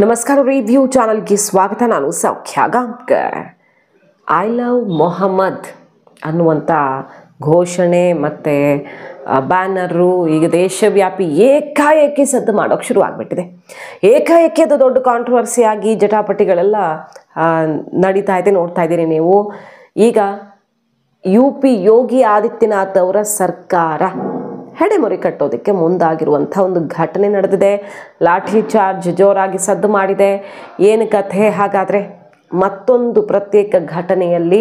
ನಮಸ್ಕಾರ ರಿವ್ಯೂ ಚಾನಲ್ಗೆ ಸ್ವಾಗತ. ನಾನು ಸೌಖ್ಯ ಗಾಂವ್ಕರ್. ಐ ಲವ್ ಮೊಹಮ್ಮದ್ ಅನ್ನುವಂಥ ಘೋಷಣೆ ಮತ್ತು ಬ್ಯಾನರು ಈಗ ದೇಶವ್ಯಾಪಿ ಏಕಾಏಕಿ ಸದ್ದು ಮಾಡೋಕ್ಕೆ ಶುರು ಆಗಿಬಿಟ್ಟಿದೆ. ಏಕಾಏಕಿ ಅದು ದೊಡ್ಡ ಕಾಂಟ್ರವರ್ಸಿಯಾಗಿ ಜಟಾಪಟಿಗಳೆಲ್ಲ ನಡೀತಾ ಇದೆ, ನೋಡ್ತಾ ಇದ್ದೀರಿ ನೀವು. ಈಗ UP ಯೋಗಿ ಆದಿತ್ಯನಾಥ್ ಅವರ ಸರ್ಕಾರ ಹೆಡೆಮುರಿ ಕಟ್ಟೋದಕ್ಕೆ ಮುಂದಾಗಿರುವಂಥ ಒಂದು ಘಟನೆ ನಡೆದಿದೆ. ಲಾಠಿ ಚಾರ್ಜ್ ಜೋರಾಗಿ ಸದ್ದು ಮಾಡಿದೆ. ಏನು ಕಥೆ ಹಾಗಾದರೆ? ಮತ್ತೊಂದು ಪ್ರತ್ಯೇಕ ಘಟನೆಯಲ್ಲಿ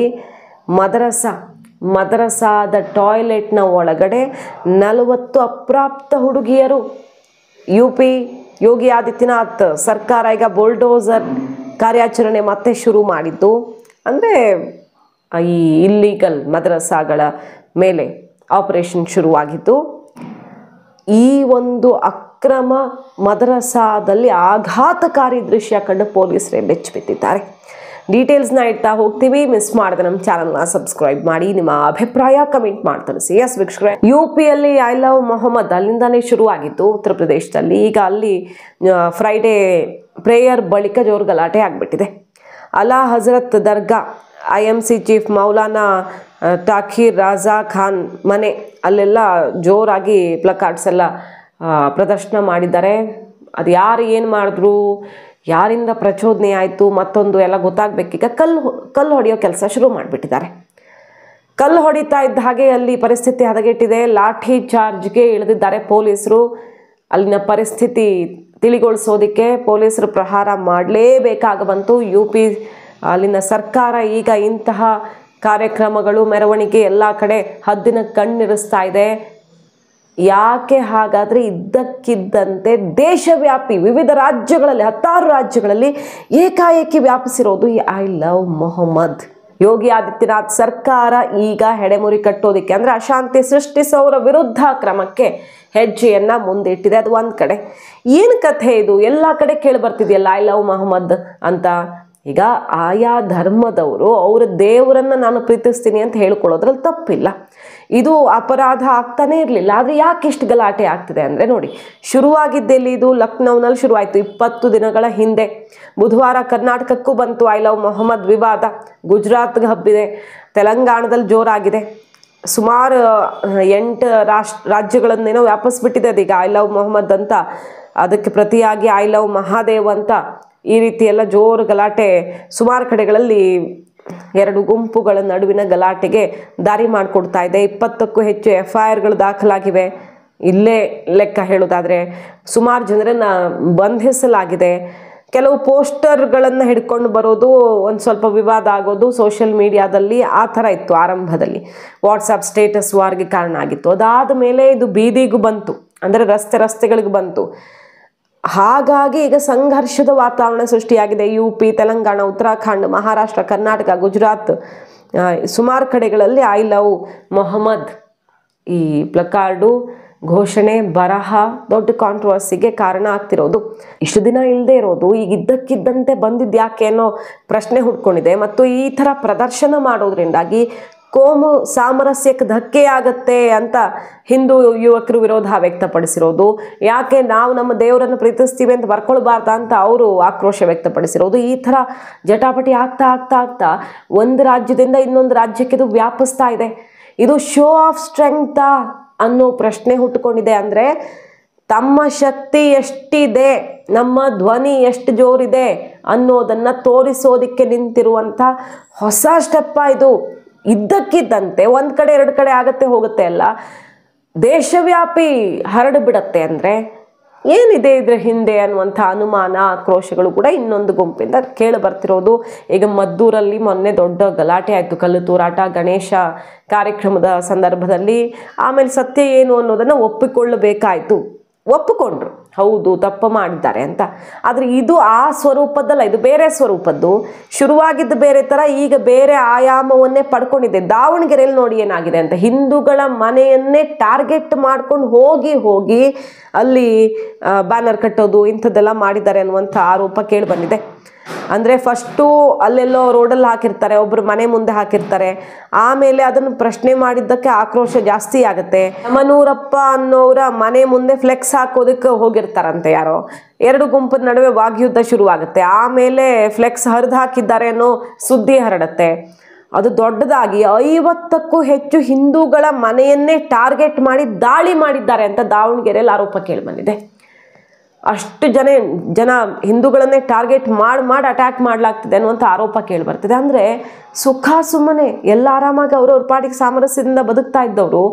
ಮದರಸಾದ ಟಾಯ್ಲೆಟ್ನ ಒಳಗಡೆ 40 ಅಪ್ರಾಪ್ತ ಹುಡುಗಿಯರು. UP ಯೋಗಿ ಆದಿತ್ಯನಾಥ್ ಸರ್ಕಾರ ಈಗ ಬುಲ್ಡೋಸರ್ ಕಾರ್ಯಾಚರಣೆ ಮತ್ತೆ ಶುರು ಮಾಡಿದ್ದು. ಅಂದರೆ ಈ ಇಲ್ಲೀಗಲ್ ಮದರಸಾಗಳ ಮೇಲೆ ಆಪರೇಷನ್ ಶುರುವಾಗಿದ್ದು. ಈ ಒಂದು ಅಕ್ರಮ ಮದರಸಾದಲ್ಲಿ ಆಘಾತಕಾರಿ ದೃಶ್ಯ ಕಂಡು ಪೊಲೀಸರೇ ಬೆಚ್ಚಿಬಿಟ್ಟಿದ್ದಾರೆ. ಡೀಟೇಲ್ಸ್ನ ಇಡ್ತಾ ಹೋಗ್ತೀವಿ. ಮಿಸ್ ಮಾಡಿದ್ರೆ ನಮ್ಮ ಚಾನಲ್ನ ಸಬ್ಸ್ಕ್ರೈಬ್ ಮಾಡಿ, ನಿಮ್ಮ ಅಭಿಪ್ರಾಯ ಕಮೆಂಟ್ ಮಾಡಿ ತಿಳಿಸಿ. ಎಸ್ ವೀಕ್ಷಕರೇ, UPಯಲ್ಲಿ ಐ ಲವ್ ಮೊಹಮ್ಮದ್ ಅಲ್ಲಿಂದಾನೇ ಶುರುವಾಗಿತ್ತು, ಉತ್ತರ ಪ್ರದೇಶದಲ್ಲಿ. ಈಗ ಅಲ್ಲಿ ಫ್ರೈಡೇ ಪ್ರೇಯರ್ ಬಳಿಕ ಜೋರು ಗಲಾಟೆ ಆಗಿಬಿಟ್ಟಿದೆ. ಅಲಾ ಹಜರತ್ ದರ್ಗಾ IMC ಚೀಫ್ ಮೌಲಾನಾ ತಾಖೀರ್ ರಾಜಾ ಖಾನ್ ಮನೆ ಅಲ್ಲೆಲ್ಲ ಜೋರಾಗಿ ಪ್ಲಕಾರ್ಡ್ಸ್ ಎಲ್ಲ ಪ್ರದರ್ಶನ ಮಾಡಿದ್ದಾರೆ. ಅದು ಯಾರು ಏನು ಮಾಡಿದ್ರು, ಯಾರಿಂದ ಪ್ರಚೋದನೆ ಆಯಿತು, ಮತ್ತೊಂದು ಎಲ್ಲ ಗೊತ್ತಾಗಬೇಕೀಗ. ಕಲ್ಲು ಹೊಡೆಯೋ ಕೆಲಸ ಶುರು ಮಾಡಿಬಿಟ್ಟಿದ್ದಾರೆ. ಕಲ್ಲು ಹೊಡಿತಾ ಇದ್ದ ಹಾಗೆ ಅಲ್ಲಿ ಪರಿಸ್ಥಿತಿ ಹದಗೆಟ್ಟಿದೆ. ಲಾಠಿ ಚಾರ್ಜ್ಗೆ ಇಳಿದಿದ್ದಾರೆ ಪೊಲೀಸರು. ಅಲ್ಲಿನ ಪರಿಸ್ಥಿತಿ ತಿಳಿಗೊಳಿಸೋದಕ್ಕೆ ಪೊಲೀಸರು ಪ್ರಹಾರ ಮಾಡಲೇಬೇಕಾಗ ಬಂತು. UP ಅಲ್ಲಿನ ಸರ್ಕಾರ ಈಗ ಇಂತಹ ಕಾರ್ಯಕ್ರಮಗಳು, ಮೆರವಣಿಗೆ ಎಲ್ಲ ಕಡೆ ಹದ್ದಿನ ಕಣ್ಣಿರಿಸ್ತಾ ಇದೆ. ಯಾಕೆ ಹಾಗಾದರೆ? ಇದ್ದಕ್ಕಿದ್ದಂತೆ ದೇಶವ್ಯಾಪಿ ವಿವಿಧ ರಾಜ್ಯಗಳಲ್ಲಿ, 16 ರಾಜ್ಯಗಳಲ್ಲಿ ಏಕಾಏಕಿ ವ್ಯಾಪಿಸಿರೋದು ಈ ಐ ಲವ್ ಮೊಹಮ್ಮದ್. ಯೋಗಿ ಆದಿತ್ಯನಾಥ್ ಸರ್ಕಾರ ಈಗ ಹೆಡೆಮುರಿ ಕಟ್ಟೋದಕ್ಕೆ, ಅಂದರೆ ಅಶಾಂತಿ ಸೃಷ್ಟಿಸೋರ ವಿರುದ್ಧ ಕ್ರಮಕ್ಕೆ ಹೆಜ್ಜೆಯನ್ನ ಮುಂದಿಟ್ಟಿದೆ. ಅದು ಒಂದು ಕಡೆ. ಏನು ಕಥೆ ಇದು? ಎಲ್ಲ ಕಡೆ ಕೇಳಿ ಬರ್ತಿದೆಯಲ್ಲ ಐ ಲವ್ ಮೊಹಮ್ಮದ್ ಅಂತ. ಈಗ ಆಯಾ ಧರ್ಮದವರು ಅವರ ದೇವರನ್ನು ನಾನು ಪ್ರೀತಿಸ್ತೀನಿ ಅಂತ ಹೇಳ್ಕೊಳ್ಳೋದ್ರಲ್ಲಿ ತಪ್ಪಿಲ್ಲ. ಇದು ಅಪರಾಧ ಆಗ್ತಾನೆ ಇರಲಿಲ್ಲ. ಆದರೆ ಯಾಕೆ ಇಷ್ಟು ಗಲಾಟೆ ಆಗ್ತಿದೆ ಅಂದರೆ ನೋಡಿ, ಶುರುವಾಗಿದ್ದೆಲ್ಲಿ ಇದು ಲಕ್ನೌನಲ್ಲಿ ಶುರುವಾಯಿತು 20 ದಿನಗಳ ಹಿಂದೆ. ಬುಧವಾರ ಕರ್ನಾಟಕಕ್ಕೂ ಬಂತು ಐ ಲವ್ ಮೊಹಮ್ಮದ್ ವಿವಾದ. ಗುಜರಾತ್ಗೆ ಹಬ್ಬಿದೆ, ತೆಲಂಗಾಣದಲ್ಲಿ ಜೋರಾಗಿದೆ. ಸುಮಾರು 8 ರಾಜ್ಯಗಳನ್ನೇನೋ ವ್ಯಾಪಿಸ್ಬಿಟ್ಟಿದೆ ಅದೀಗ ಐ ಲವ್ ಮೊಹಮ್ಮದ್ ಅಂತ. ಅದಕ್ಕೆ ಪ್ರತಿಯಾಗಿ ಐ ಲವ್ ಮಹಾದೇವ್ ಅಂತ ಈ ರೀತಿ ಎಲ್ಲ ಜೋರು ಗಲಾಟೆ ಸುಮಾರು ಕಡೆಗಳಲ್ಲಿ 2 ಗುಂಪುಗಳ ನಡುವಿನ ಗಲಾಟೆಗೆ ದಾರಿ ಮಾಡಿಕೊಡ್ತಾ ಇದೆ. 20ಕ್ಕೂ ಹೆಚ್ಚು FIRಗಳು ದಾಖಲಾಗಿವೆ. ಇಲ್ಲೇ ಲೆಕ್ಕ ಹೇಳೋದಾದರೆ ಸುಮಾರು ಜನರನ್ನು ಬಂಧಿಸಲಾಗಿದೆ. ಕೆಲವು ಪೋಸ್ಟರ್ಗಳನ್ನು ಹಿಡ್ಕೊಂಡು ಬರೋದು, ಒಂದು ಸ್ವಲ್ಪ ವಿವಾದ ಆಗೋದು ಸೋಷಿಯಲ್ ಮೀಡಿಯಾದಲ್ಲಿ, ಆ ಥರ ಇತ್ತು ಆರಂಭದಲ್ಲಿ. ವಾಟ್ಸಪ್ ಸ್ಟೇಟಸ್ ವಾರ್ಗೆ ಕಾರಣ ಆಗಿತ್ತು. ಅದಾದ ಮೇಲೆ ಇದು ಬೀದಿಗೂ ಬಂತು, ಅಂದರೆ ರಸ್ತೆಗಳಿಗೆ ಬಂತು. ಹಾಗಾಗಿ ಈಗ ಸಂಘರ್ಷದ ವಾತಾವರಣ ಸೃಷ್ಟಿಯಾಗಿದೆ. UP, ತೆಲಂಗಾಣ, ಉತ್ತರಾಖಂಡ್, ಮಹಾರಾಷ್ಟ್ರ, ಕರ್ನಾಟಕ, ಗುಜರಾತ್ ಸುಮಾರು ಕಡೆಗಳಲ್ಲಿ ಐ ಲವ್ ಮೊಹಮ್ಮದ್ ಈ ಪ್ಲಕಾರ್ಡು, ಘೋಷಣೆ, ಬರಹ ದೊಡ್ಡ ಕಾಂಟ್ರವರ್ಸಿಗೆ ಕಾರಣ ಆಗ್ತಿರೋದು. ಇಷ್ಟು ದಿನ ಇಲ್ಲದೆ ಇರೋದು ಈಗ ಇದ್ದಕ್ಕಿದ್ದಂತೆ ಬಂದಿದ್ದು ಯಾಕೆ ಅನ್ನೋ ಪ್ರಶ್ನೆ ಹುಡ್ಕೊಂಡಿದೆ. ಮತ್ತು ಈ ಥರ ಪ್ರದರ್ಶನ ಮಾಡೋದ್ರಿಂದಾಗಿ ಕೋಮು ಸಾಮರಸ್ಯಕ್ಕೆ ಧಕ್ಕೆಯಾಗತ್ತೆ ಅಂತ ಹಿಂದೂ ಯುವಕರು ವಿರೋಧ ವ್ಯಕ್ತಪಡಿಸಿರೋದು. ಯಾಕೆ ನಾವು ನಮ್ಮ ದೇವರನ್ನು ಪ್ರೀತಿಸ್ತೀವಿ ಅಂತ ಬರ್ಕೊಳ್ಬಾರ್ದ ಅಂತ ಅವರು ಆಕ್ರೋಶ ವ್ಯಕ್ತಪಡಿಸಿರೋದು. ಈ ಥರ ಜಟಾಪಟಿ ಆಗ್ತಾ ಒಂದು ರಾಜ್ಯದಿಂದ ಇನ್ನೊಂದು ರಾಜ್ಯಕ್ಕೆ ಇದು ವ್ಯಾಪಿಸ್ತಾ ಇದೆ. ಇದು ಶೋ ಆಫ್ ಸ್ಟ್ರೆಂಗ್ತಾ ಅನ್ನೋ ಪ್ರಶ್ನೆ ಹುಟ್ಟುಕೊಂಡಿದೆ. ಅಂದರೆ ತಮ್ಮ ಶಕ್ತಿ ಎಷ್ಟಿದೆ, ನಮ್ಮ ಧ್ವನಿ ಎಷ್ಟು ಜೋರಿದೆ ಅನ್ನೋದನ್ನು ತೋರಿಸೋದಕ್ಕೆ ನಿಂತಿರುವಂಥ ಹೊಸ ಸ್ಟೆಪ್ಪ ಇದು. ಇದ್ದಕ್ಕಿದ್ದಂತೆ ಒಂದು ಕಡೆ 2 ಕಡೆ ಆಗತ್ತೆ ಹೋಗುತ್ತೆ ಅಲ್ಲ, ದೇಶವ್ಯಾಪಿ ಹರಡಿಬಿಡತ್ತೆ. ಅಂದರೆ ಏನಿದೆ ಇದರ ಹಿಂದೆ ಅನ್ನುವಂಥ ಅನುಮಾನ, ಆಕ್ರೋಶಗಳು ಕೂಡ ಇನ್ನೊಂದು ಗುಂಪಿಂದ ಕೇಳಿ ಬರ್ತಿರೋದು. ಈಗ ಮದ್ದೂರಲ್ಲಿ ಮೊನ್ನೆ ದೊಡ್ಡ ಗಲಾಟೆ ಆಯಿತು, ಕಲ್ಲು ತೂರಾಟ, ಗಣೇಶ ಕಾರ್ಯಕ್ರಮದ ಸಂದರ್ಭದಲ್ಲಿ. ಆಮೇಲೆ ಸತ್ಯ ಏನು ಅನ್ನೋದನ್ನು ಒಪ್ಪಿಕೊಳ್ಳಬೇಕಾಯಿತು. ಒಪ್ಪಿಕೊಂಡ್ರು, ಹೌದು ತಪ್ಪು ಮಾಡಿದ್ದಾರೆ ಅಂತ. ಆದರೆ ಇದು ಆ ಸ್ವರೂಪದ್ದಲ್ಲ, ಇದು ಬೇರೆ ಸ್ವರೂಪದ್ದು. ಶುರುವಾಗಿದ್ದು ಬೇರೆ ಥರ, ಈಗ ಬೇರೆ ಆಯಾಮವನ್ನೇ ಪಡ್ಕೊಂಡಿದೆ. ದಾವಣಗೆರೆಯಲ್ಲಿ ನೋಡಿ ಏನಾಗಿದೆ ಅಂತ. ಹಿಂದೂಗಳ ಮನೆಯನ್ನೇ ಟಾರ್ಗೆಟ್ ಮಾಡ್ಕೊಂಡು ಹೋಗಿ ಅಲ್ಲಿ ಬ್ಯಾನರ್ ಕಟ್ಟೋದು ಇಂಥದ್ದೆಲ್ಲ ಮಾಡಿದ್ದಾರೆ ಅನ್ನುವಂಥ ಆರೋಪ ಕೇಳಿ ಬಂದಿದೆ. ಅಂದರೆ ಫಸ್ಟು ಅಲ್ಲೆಲ್ಲೋ ರೋಡಲ್ಲಿ ಹಾಕಿರ್ತಾರೆ, ಒಬ್ಬರು ಮನೆ ಮುಂದೆ ಹಾಕಿರ್ತಾರೆ, ಆಮೇಲೆ ಅದನ್ನು ಪ್ರಶ್ನೆ ಮಾಡಿದ್ದಕ್ಕೆ ಆಕ್ರೋಶ ಜಾಸ್ತಿ ಆಗುತ್ತೆ. ಯಮನೂರಪ್ಪ ಅನ್ನೋರ ಮನೆ ಮುಂದೆ ಫ್ಲೆಕ್ಸ್ ಹಾಕೋದಕ್ಕೆ ಹೋಗಿರ್ತಾರಂತೆ ಯಾರೋ, ಎರಡು ಗುಂಪಿನ ನಡುವೆ ವಾಗ್ಯುದ್ಧ ಶುರುವಾಗುತ್ತೆ. ಆಮೇಲೆ ಫ್ಲೆಕ್ಸ್ ಹರಿದು ಹಾಕಿದ್ದಾರೆ ಅನ್ನೋ ಸುದ್ದಿ ಹರಡುತ್ತೆ. ಅದು ದೊಡ್ಡದಾಗಿ 50ಕ್ಕೂ ಹೆಚ್ಚು ಹಿಂದೂಗಳ ಮನೆಯನ್ನೇ ಟಾರ್ಗೆಟ್ ಮಾಡಿ ದಾಳಿ ಮಾಡಿದ್ದಾರೆ ಅಂತ ದಾವಣಗೆರೆಯಲ್ಲಿ ಆರೋಪ ಕೇಳಿಬಂದಿದೆ. ಅಷ್ಟು ಜನ ಹಿಂದೂಗಳನ್ನೇ ಟಾರ್ಗೆಟ್ ಮಾಡಿ ಅಟ್ಯಾಕ್ ಮಾಡಲಾಗ್ತಿದೆ ಅನ್ನುವಂಥ ಆರೋಪ ಕೇಳಿಬರ್ತಿದೆ. ಅಂದರೆ ಸುಖ ಸುಮ್ಮನೆ ಎಲ್ಲ ಆರಾಮಾಗಿ ಅವ್ರವ್ರ ಪಾಟಿಗೆ ಸಾಮರಸ್ಯದಿಂದ ಬದುಕ್ತಾ ಇದ್ದವರು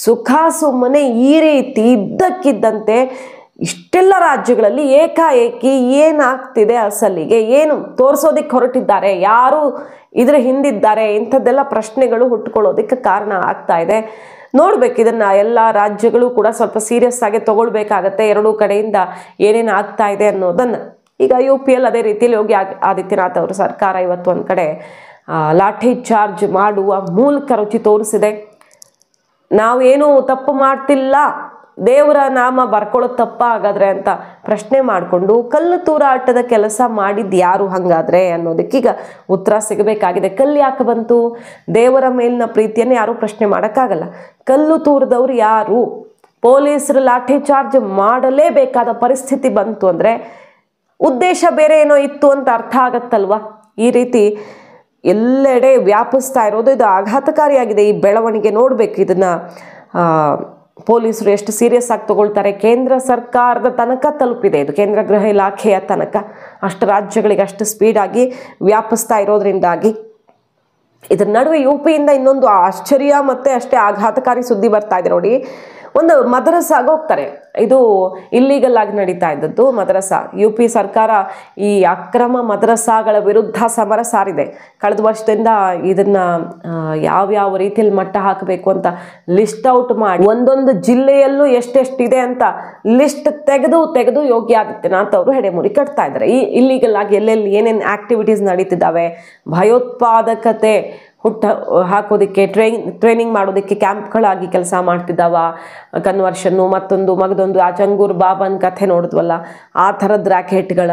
ಸುಖ ಸುಮ್ಮನೆ ಈ ರೀತಿ ಇದ್ದಕ್ಕಿದ್ದಂತೆ ಇಷ್ಟೆಲ್ಲ ರಾಜ್ಯಗಳಲ್ಲಿ ಏಕಾಏಕಿ ಏನಾಗ್ತಿದೆ, ಅಸಲಿಗೆ ಏನು ತೋರಿಸೋದಕ್ಕೆ ಹೊರಟಿದ್ದಾರೆ, ಯಾರು ಇದರ ಹಿಂದಿದ್ದಾರೆ, ಇಂಥದ್ದೆಲ್ಲ ಪ್ರಶ್ನೆಗಳು ಹುಟ್ಟುಕೊಳ್ಳೋದಕ್ಕೆ ಕಾರಣ ಆಗ್ತಾ ಇದೆ. ನೋಡ್ಬೇಕು, ಇದನ್ನು ಎಲ್ಲ ರಾಜ್ಯಗಳು ಕೂಡ ಸ್ವಲ್ಪ ಸೀರಿಯಸ್ ಆಗಿ ತಗೊಳ್ಬೇಕಾಗತ್ತೆ, ಎರಡೂ ಕಡೆಯಿಂದ ಏನೇನು ಆಗ್ತಾ ಇದೆ ಅನ್ನೋದನ್ನು. ಈಗ UPಯಲ್ಲಿ ಅದೇ ರೀತಿಯಲ್ಲಿ ಯೋಗಿ ಆದಿತ್ಯನಾಥ್ ಅವರು ಸರ್ಕಾರ ಇವತ್ತು ಒಂದು ಕಡೆ ಲಾಠಿ ಚಾರ್ಜ್ ಮಾಡುವ ಮೂಲಕ ರುಚಿ ತೋರಿಸಿದೆ. ನಾವೇನು ತಪ್ಪು ಮಾಡ್ತಿಲ್ಲ, ದೇವರ ನಾಮ ಬರ್ಕೊಳ್ಳೋದು ತಪ್ಪ ಹಾಗಾದ್ರೆ ಅಂತ ಪ್ರಶ್ನೆ ಮಾಡಿಕೊಂಡು ಕಲ್ಲು ತೂರಾಟದ ಕೆಲಸ ಮಾಡಿದ್ದು ಯಾರು ಹಾಗಾದ್ರೆ ಅನ್ನೋದಕ್ಕೀಗ ಉತ್ತರ ಸಿಗಬೇಕಾಗಿದೆ. ಕಲ್ಲು ಯಾಕೆ ಬಂತು? ದೇವರ ಮೇಲಿನ ಪ್ರೀತಿಯನ್ನು ಯಾರೂ ಪ್ರಶ್ನೆ ಮಾಡೋಕ್ಕಾಗಲ್ಲ. ಕಲ್ಲು ತೂರಿದವರು ಯಾರು? ಪೊಲೀಸರು ಲಾಠಿ ಚಾರ್ಜ್ ಮಾಡಲೇಬೇಕಾದ ಪರಿಸ್ಥಿತಿ ಬಂತು ಅಂದರೆ ಉದ್ದೇಶ ಬೇರೆ ಏನೋ ಇತ್ತು ಅಂತ ಅರ್ಥ ಆಗತ್ತಲ್ವ. ಈ ರೀತಿ ಎಲ್ಲೆಡೆ ವ್ಯಾಪಿಸ್ತಾ ಇರೋದು ಇದು ಆಘಾತಕಾರಿಯಾಗಿದೆ. ಈ ಬೆಳವಣಿಗೆ ನೋಡಬೇಕು, ಇದನ್ನು ಪೊಲೀಸರು ಎಷ್ಟು ಸೀರಿಯಸ್ ಆಗಿ ತಗೊಳ್ತಾರೆ. ಕೇಂದ್ರ ಸರ್ಕಾರದ ತನಕ ತಲುಪಿದೆ ಇದು, ಕೇಂದ್ರ ಗೃಹ ಇಲಾಖೆಯ ತನಕ. ಅಷ್ಟು ರಾಜ್ಯಗಳಿಗೆ ಅಷ್ಟು ಸ್ಪೀಡಾಗಿ ವ್ಯಾಪಿಸ್ತಾ ಇರೋದ್ರಿಂದಾಗಿ ಇದರ ನಡುವೆ UPಯಿಂದ ಇನ್ನೊಂದು ಆಶ್ಚರ್ಯ ಮತ್ತು ಅಷ್ಟೇ ಆಘಾತಕಾರಿ ಸುದ್ದಿ ಬರ್ತಾ ಇದೆ ನೋಡಿ. ಒಂದು ಮದರಸಾಗ ಹೋಗ್ತಾರೆ, ಇದು ಇಲ್ಲೀಗಲ್ ಆಗಿ ನಡೀತಾ ಇದ್ದದ್ದು ಮದರಸಾ. UP ಸರ್ಕಾರ ಈ ಅಕ್ರಮ ಮದರಸಾಗಳ ವಿರುದ್ಧ ಸಮರ ಸಾರಿದೆ. ಕಳೆದ ವರ್ಷದಿಂದ ಇದನ್ನು ಯಾವ್ಯಾವ ರೀತಿಯಲ್ಲಿ ಮಟ್ಟ ಹಾಕಬೇಕು ಅಂತ ಲಿಸ್ಟ್ ಔಟ್ ಮಾಡಿ ಒಂದೊಂದು ಜಿಲ್ಲೆಯಲ್ಲೂ ಎಷ್ಟೆಷ್ಟಿದೆ ಅಂತ ಲಿಸ್ಟ್ ತೆಗೆದು ಯೋಗಿ ಆದಿತ್ಯನಾಥ್ ಅವರು ಹೆಡೆಮುರಿ ಕಟ್ತಾ ಇದ್ದಾರೆ. ಈ ಇಲ್ಲೀಗಲ್ ಆಗಿ ಎಲ್ಲೆಲ್ಲಿ ಏನೇನು ಆಕ್ಟಿವಿಟೀಸ್ ನಡೀತಿದ್ದಾವೆ, ಭಯೋತ್ಪಾದಕತೆ ಹಾಕೋದಕ್ಕೆ ಟ್ರೈನಿಂಗ್ ಮಾಡೋದಕ್ಕೆ ಕ್ಯಾಂಪ್ಗಳಾಗಿ ಕೆಲಸ ಮಾಡ್ತಿದ್ದಾವ, ಕನ್ವರ್ಷನ್ನು ಮತ್ತೊಂದು ಮಗದೊಂದು ಆ ಚಂಗೂರ್ ಬಾಬನ್ ಕಥೆ ನೋಡಿದ್ವಲ್ಲ, ಆ ಥರದ ರ್ಯಾಕೆಟ್ಗಳ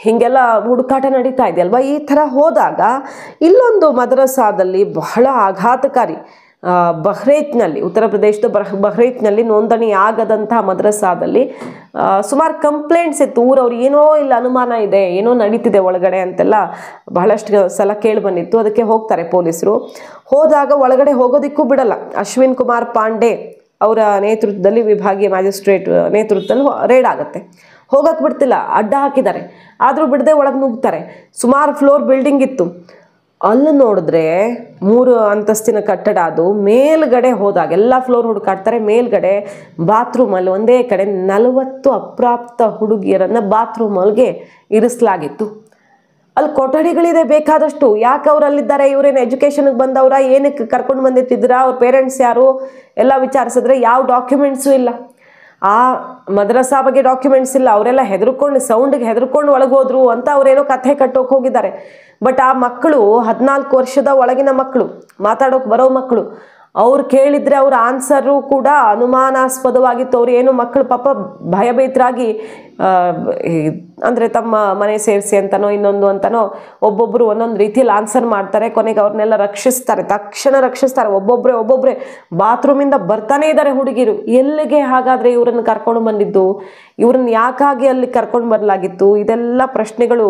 ಹೀಗೆಲ್ಲ ಹುಡುಕಾಟ ನಡೀತಾ ಇದೆ ಅಲ್ವಾ. ಈ ಥರ ಹೋದಾಗ ಇಲ್ಲೊಂದು ಮದರಸಾದಲ್ಲಿ ಬಹಳ ಆಘಾತಕಾರಿ, ಬಹ್ರೈಚ್ನಲ್ಲಿ, ಉತ್ತರ ಪ್ರದೇಶದ ಬಹ್ರೈಚ್ನಲ್ಲಿ ನೋಂದಣಿ ಆಗದಂತಹ ಮದ್ರಸಾದಲ್ಲಿ ಸುಮಾರು ಕಂಪ್ಲೇಂಟ್ಸ್ ಇತ್ತು. ಊರವ್ರು ಏನೋ ಇಲ್ಲ ಅನುಮಾನ ಇದೆ, ಏನೋ ನಡೀತಿದೆ ಒಳಗಡೆ ಅಂತೆಲ್ಲ ಬಹಳಷ್ಟು ಸಲ ಕೇಳಿ ಬಂದಿತ್ತು. ಅದಕ್ಕೆ ಹೋಗ್ತಾರೆ ಪೊಲೀಸರು. ಹೋದಾಗ ಒಳಗಡೆ ಹೋಗೋದಿಕ್ಕೂ ಬಿಡಲ್ಲ. ಅಶ್ವಿನ್ ಕುಮಾರ್ ಪಾಂಡೆ ಅವರ ನೇತೃತ್ವದಲ್ಲಿ, ವಿಭಾಗೀಯ ಮ್ಯಾಜಿಸ್ಟ್ರೇಟ್ ನೇತೃತ್ವದಲ್ಲಿ ರೇಡ್ ಆಗುತ್ತೆ. ಹೋಗಕ್ಕೆ ಬಿಡ್ತಿಲ್ಲ, ಅಡ್ಡ ಹಾಕಿದ್ದಾರೆ, ಆದರೂ ಬಿಡದೆ ಒಳಗೆ ನುಗ್ತಾರೆ. ಸುಮಾರು ಫ್ಲೋರ್ ಬಿಲ್ಡಿಂಗ್ ಇತ್ತು. ಅಲ್ಲಿ ನೋಡಿದ್ರೆ 3 ಅಂತಸ್ತಿನ ಕಟ್ಟಡ. ಅದು ಮೇಲ್ಗಡೆ ಹೋದಾಗ ಎಲ್ಲ ಫ್ಲೋರ್ ಹುಡುಕಾಡ್ತಾರೆ. ಮೇಲ್ಗಡೆ ಬಾತ್ರೂಮಲ್ಲಿ ಒಂದೇ ಕಡೆ 40 ಅಪ್ರಾಪ್ತ ಹುಡುಗಿಯರನ್ನು ಬಾತ್ರೂಮಲ್ಗೆ ಇರಿಸಲಾಗಿತ್ತು. ಅಲ್ಲಿ ಕೊಠಡಿಗಳಿದೆ ಬೇಕಾದಷ್ಟು. ಯಾಕೆ ಅವ್ರು ಅಲ್ಲಿದ್ದಾರೆ, ಇವರೇನು ಎಜುಕೇಷನ್ಗೆ ಬಂದವರ, ಏನಕ್ಕೆ ಕರ್ಕೊಂಡು ಬಂದಿಟ್ಟಿದ್ದೀರಾ, ಅವ್ರ ಪೇರೆಂಟ್ಸ್ ಯಾರು ಎಲ್ಲ ವಿಚಾರಿಸಿದ್ರೆ ಯಾವ ಡಾಕ್ಯುಮೆಂಟ್ಸು ಇಲ್ಲ. ಆ ಮದ್ರಸಾ ಬಗ್ಗೆ ಡಾಕ್ಯುಮೆಂಟ್ಸ್ ಇಲ್ಲ. ಅವರೆಲ್ಲ ಸೌಂಡ್ಗೆ ಹೆದರ್ಕೊಂಡು ಒಳಗೋದ್ರು ಅಂತ ಅವರೇನೋ ಕಥೆ ಕಟ್ಟೋಕೆ ಹೋಗಿದ್ದಾರೆ. ಬಟ್ ಆ ಮಕ್ಕಳು 14 ವರ್ಷದ ಒಳಗಿನ ಮಕ್ಕಳು, ಮಾತಾಡೋಕೆ ಬರೋ ಮಕ್ಕಳು. ಅವ್ರು ಕೇಳಿದರೆ ಅವ್ರ ಆನ್ಸರು ಕೂಡ ಅನುಮಾನಾಸ್ಪದವಾಗಿತ್ತು. ಅವ್ರು ಏನು ಮಕ್ಕಳು ಪಾಪ ಭಯಭೀತರಾಗಿ, ಅಂದರೆ ತಮ್ಮ ಮನೆ ಸೇರಿಸಿ ಅಂತನೋ ಇನ್ನೊಂದು ಅಂತನೋ ಒಬ್ಬೊಬ್ಬರು ಒಂದೊಂದು ರೀತಿಯಲ್ಲಿ ಆನ್ಸರ್ ಮಾಡ್ತಾರೆ. ಕೊನೆಗೆ ಅವ್ರನ್ನೆಲ್ಲ ರಕ್ಷಿಸ್ತಾರೆ, ತಕ್ಷಣ ರಕ್ಷಿಸ್ತಾರೆ. ಒಬ್ಬೊಬ್ಬರೇ ಬಾತ್ರೂಮಿಂದ ಬರ್ತಾನೆ ಇದ್ದಾರೆ ಹುಡುಗಿರು. ಎಲ್ಲಿಗೆ ಹಾಗಾದರೆ ಇವ್ರನ್ನ ಕರ್ಕೊಂಡು ಬಂದಿದ್ದು, ಇವ್ರನ್ನ ಯಾಕಾಗಿ ಅಲ್ಲಿ ಕರ್ಕೊಂಡು ಬರಲಾಗಿತ್ತು, ಇದೆಲ್ಲ ಪ್ರಶ್ನೆಗಳು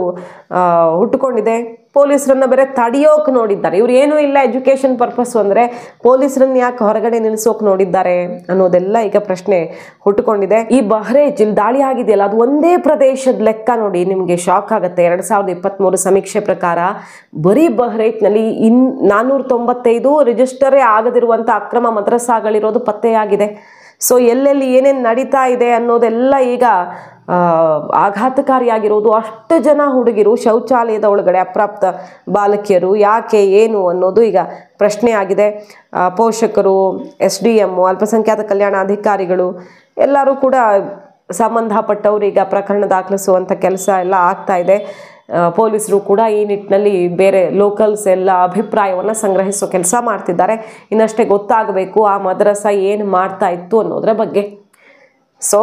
ಹುಟ್ಟುಕೊಂಡಿದೆ. ಪೊಲೀಸರನ್ನ ಬೇರೆ ತಡೆಯೋಕೆ ನೋಡಿದ್ದಾರೆ. ಇವ್ರು ಏನೂ ಇಲ್ಲ ಎಜುಕೇಷನ್ ಪರ್ಪಸ್ ಅಂದರೆ ಪೊಲೀಸರನ್ನ ಯಾಕೆ ಹೊರಗಡೆ ನಿಲ್ಲಿಸೋಕೆ ನೋಡಿದ್ದಾರೆ ಅನ್ನೋದೆಲ್ಲ ಈಗ ಪ್ರಶ್ನೆ ಹುಟ್ಟುಕೊಂಡಿದೆ. ಈ ಬಹ್ರೈಚ್ ಇಲ್ಲಿ ದಾಳಿ ಆಗಿದೆಯಲ್ಲ, ಅದು ಒಂದೇ ಪ್ರದೇಶದ ಲೆಕ್ಕ ನೋಡಿ ನಿಮಗೆ ಶಾಕ್ ಆಗುತ್ತೆ. 2023 ಸಮೀಕ್ಷೆ ಪ್ರಕಾರ ಬರೀ ಬಹ್ರೈಚ್ನಲ್ಲಿ 495 ರಿಜಿಸ್ಟರೇ ಆಗದಿರುವಂಥ ಅಕ್ರಮ ಮದ್ರಸಾಗಳಿರೋದು ಪತ್ತೆಯಾಗಿದೆ. ಸೊ ಎಲ್ಲೆಲ್ಲಿ ಏನೇನು ನಡೀತಾ ಇದೆ ಅನ್ನೋದೆಲ್ಲ ಈಗ ಆಘಾತಕಾರಿಯಾಗಿರೋದು. ಅಷ್ಟು ಜನ ಹುಡುಗಿರು ಶೌಚಾಲಯದ ಒಳಗಡೆ, ಅಪ್ರಾಪ್ತ ಬಾಲಕಿಯರು, ಯಾಕೆ ಏನು ಅನ್ನೋದು ಈಗ ಪ್ರಶ್ನೆ ಆಗಿದೆ. ಪೋಷಕರು, SDM, ಅಲ್ಪಸಂಖ್ಯಾತ ಕಲ್ಯಾಣ ಅಧಿಕಾರಿಗಳು ಎಲ್ಲರೂ ಕೂಡ ಸಂಬಂಧಪಟ್ಟವರು ಈಗ ಪ್ರಕರಣ ದಾಖಲಿಸುವಂಥ ಕೆಲಸ ಎಲ್ಲ ಆಗ್ತಾ ಇದೆ. ಪೊಲೀಸರು ಕೂಡ ಈ ನಿಟ್ಟಿನಲ್ಲಿ ಬೇರೆ ಲೋಕಲ್ಸ್ ಎಲ್ಲ ಅಭಿಪ್ರಾಯವನ್ನು ಸಂಗ್ರಹಿಸೋ ಕೆಲಸ ಮಾಡ್ತಿದ್ದಾರೆ. ಇನ್ನಷ್ಟೇ ಗೊತ್ತಾಗಬೇಕು ಆ ಮದ್ರಸಾ ಏನು ಮಾಡ್ತಾ ಇತ್ತು ಅನ್ನೋದ್ರ ಬಗ್ಗೆ. ಸೊ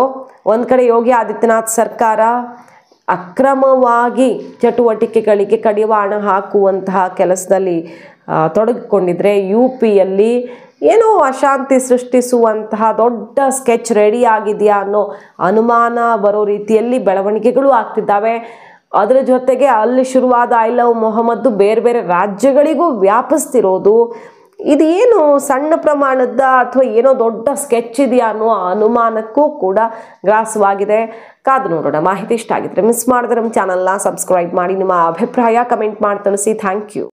ಒಂದು ಕಡೆ ಯೋಗಿ ಆದಿತ್ಯನಾಥ್ ಸರ್ಕಾರ ಅಕ್ರಮವಾಗಿ ಚಟುವಟಿಕೆಗಳಿಗೆ ಕಡಿವಾಣ ಹಾಕುವಂತಹ ಕೆಲಸದಲ್ಲಿ ತೊಡಗಿಕೊಂಡಿದ್ರೆ UPಯಲ್ಲಿ ಏನೋ ಅಶಾಂತಿ ಸೃಷ್ಟಿಸುವಂತಹ ದೊಡ್ಡ ಸ್ಕೆಚ್ ರೆಡಿ ಆಗಿದೆಯಾ ಅನ್ನೋ ಅನುಮಾನ ಬರೋ ರೀತಿಯಲ್ಲಿ ಬೆಳವಣಿಗೆಗಳು ಆಗ್ತಿದ್ದಾವೆ. ಅದರ ಜೊತೆಗೆ ಅಲ್ಲಿ ಶುರುವಾದ ಐ ಲವ್ ಮೊಹಮ್ಮದ್ ಬೇರೆ ಬೇರೆ ರಾಜ್ಯಗಳಿಗೂ ವ್ಯಾಪಿಸ್ತಿರೋದು, ಇದೇನು ಸಣ್ಣ ಪ್ರಮಾಣದ ಅಥವಾ ಏನೋ ದೊಡ್ಡ ಸ್ಕೆಚ್ ಇದೆಯಾ ಅನ್ನೋ ಅನುಮಾನಕ್ಕೂ ಕೂಡ ಗ್ರಾಸವಾಗಿದೆ. ಕಾದು ನೋಡೋಣ. ಮಾಹಿತಿ ಇಷ್ಟ ಆಗಿದ್ರೆ ಮಿಸ್ ಮಾಡಿದ್ರೆ ನಮ್ಮ ಚಾನಲ್ನ ಸಬ್ಸ್ಕ್ರೈಬ್ ಮಾಡಿ, ನಿಮ್ಮ ಅಭಿಪ್ರಾಯ ಕಮೆಂಟ್ ಮಾಡಿ ತಿಳಿಸಿ. Thank you.